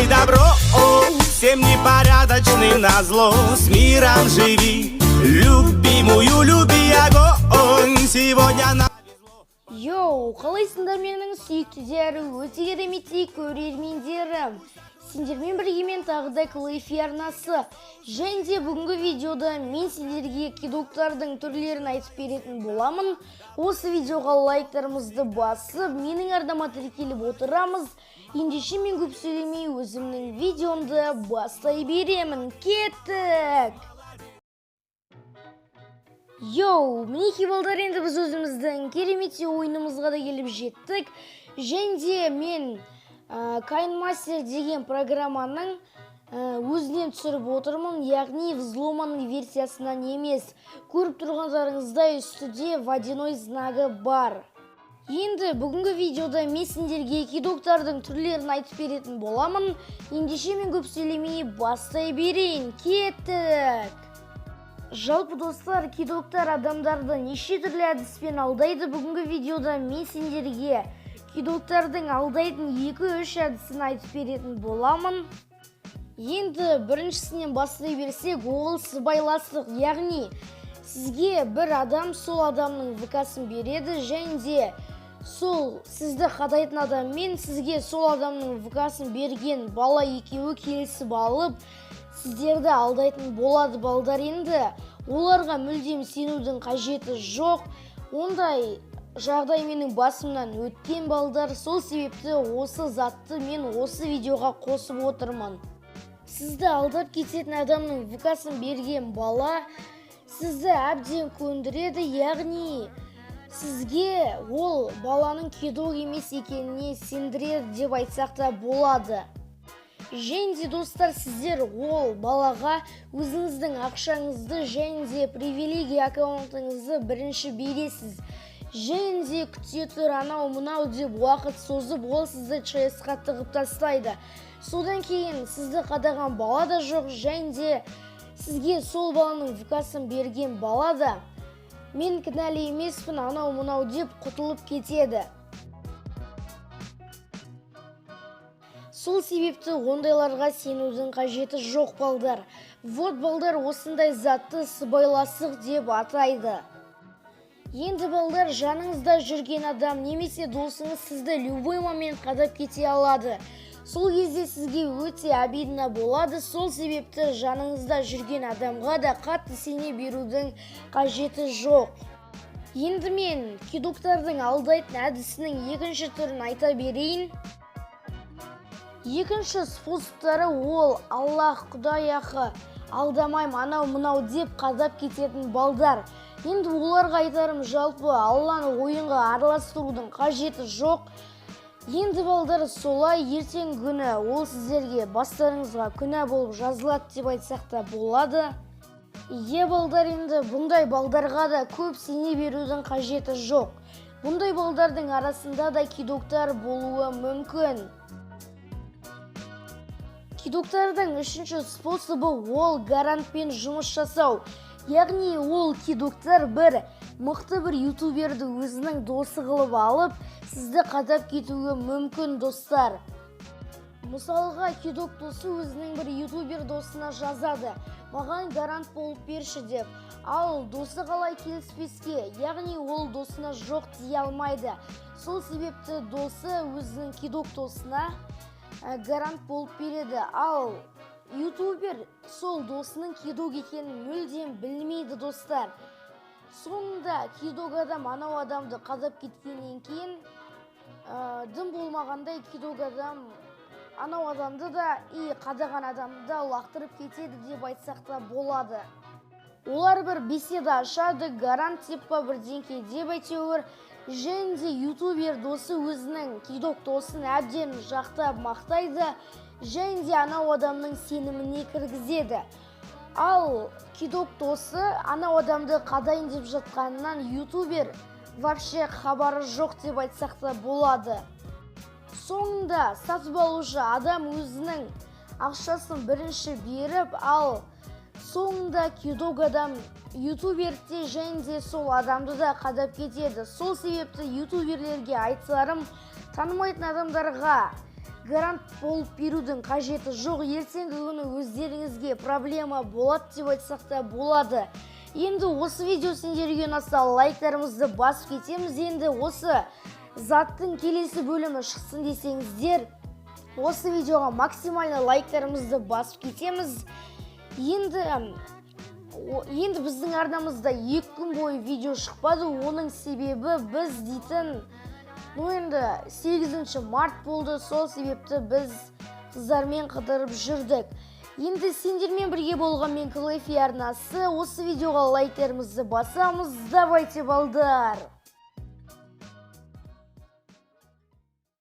добро, всем непорядочным назло. С миром живи, любимую люби огонь. Сегодня на... Йоу, қалайсыңдар менің сүйіктілері, өте кереметтей көрермендерім. Сендермен біргемен тағы да Клэйфи арнасы. Және де бүгінгі видеода мен сендерге кидоктардың түрлерін айтып беретін боламын. Осы видеоға лайктарымызды басып, менің арнама тіркеліп отырамыз. Ендеше мен көп сөйлемей өзімнің видеомды бастай беремін. Кеттік! Йоу, мінеки балдар, енді біз өзіміздің кереметтей ойынымызға да келіп жеттік. Және де мен KineMaster деген программаның өзінен түсіріп отырмын, яғни взломанный версиясынан емес. Көріп тұрғандарыңыздай үстіде водяной знагы бар. Енді бүгінгі видеода мен сендерге кидоктардың түрлерін айтып беретін боламын. Ендеше мен көп сөйлемей бастай берейін. Кеттік! Жалпы достар, кидоктар адамдарды неше түрлі әдіспен алдайды. Бүгінгі видеода мен сендерге кидоктардың алдайтын 2-3 әдісін айтып беретін боламын. Енді біріншісінен бастай берсек, ол сыбайластық, яғни сізге бір адам сол адамның ВК-сын береді, және де сол сізді қадайтын адаммен сізге сол адамның ВК-сын берген бала екеуі келісіп алып, сіздерді алдайтын болады балдар. Енді оларға мүлдем сенудің қажеті жоқ. Ондай жағдай менің басымнан өткен балдар, сол себепті осы затты мен осы видеоға қосып отырмын. Сізді алдап кететін адамның ВК-сын берген бала сізді әбден көндіреді, яғни сізге ол баланың кидок емес екеніне сендіреді деп айтсақ та болады. Және де достар, сіздер ол балаға өзіңіздің ақшаңызды және де привилегия аккаунтыңызды бірінші бересіз. Және де күте тұр, анау мынау деп уақыт созып, ол сізді ЧС-қа тығып тастайды. Содан кейін сізді қадаған бала да жоқ, және де сізге сол баланың ВК-сын берген бала да мен кінәлі емеспін, анау мынау деп құтылып кетеді. Сол себепті ондайларға сенудің қажеті жоқ балдар. Вот балдар, осындай затты сыбайластық деп атайды. Енді балдар, жаныңызда жүрген адам немесе досыңыз сізді любой момент қадап кете алады. Сол кезде сізге өте обидно болады. Сол себепті жаныңызда жүрген адамға да қатты сене берудің қажеті жоқ. Енді мен кидоктардың алдайтын әдісінің екінші түрін айта берейін. Екінші способтары ол Аллах, Құдай ақы, алдамайым, анау мынау деп қадап кететін балдар. Енді оларға айтарым, жалпы Алланы ойынға араластырудың қажеті жоқ. Енді балдар, солай ертең күні ол сіздерге бастарыңызға күнә болып жазылады деп айтсақ та болады. Балдар, енді бұндай балдарға да көп сене берудің қажеті жоқ. Бұндай балдардың арасында да кидоктар болуы мүмкін. Кидоктардың үшінші способы ол гарантпен жұмыс жасау. Яғни ол кидоктар бір мықты бір ютуберді өзінің досы қылып алып, сізді қадап кетуі мүмкін достар. Мысалға, кидок досы өзінің бір ютубер досына жазады, маған гарант болып берші деп. Ал досы қалай келіспеске, яғни ол досына жоқ дей алмайды. Сол себепті досы өзінің кидок досына гарант болып береді. Ал ютубер сол досының кидок екенін мүлдем білмейді достар. Соңында кидок адам анау адамды қадап кеткеннен кейін дым болмағандай кидок адам анау адамды да қадаған адамды да лақтырып кетеді деп айтсақ та болады. Олар бір беседа ашады, гарант деп па бірдеңке деп әйтеуір. Және де ютубер досы өзінің кидок досын әбден жақтап мақтайды, және де анау адамның сеніміне кіргізеді. Ал кидок досы анау адамды қадайын деп жатқанынан ютубер вообще хабары жоқ деп айтсақ та болады. Соңында сатып алушы адам өзінің ақшасын бірінші беріп, ал соңында кидок адам ютуберде және де сол адамды да қадап кетеді. Сол себепті ютуберлерге айтарым, танымайтын адамдарға гарант болып берудің қажеті жоқ. Ертеңгі күні өздеріңізге проблема болады деп айтсақ та болады. Енді осы видео сендерге ұнаса лайктарымызды басып кетеміз. Енді осы заттың келесі бөлімі шықсын десеңіздер, осы видеоға максимально лайктарымызды басып кетеміз. Енді біздің арнамызда 2 күн бойы видео шықпады. Оның себебі біз дейтін, енді 8 март болды. Сол себепті біз қыздармен қыдырып жүрдік. Енді сендермен бірге болған мен Клэфи арнасы. Осы видеоға лайктарымызды басамыз. Давайте, балдар!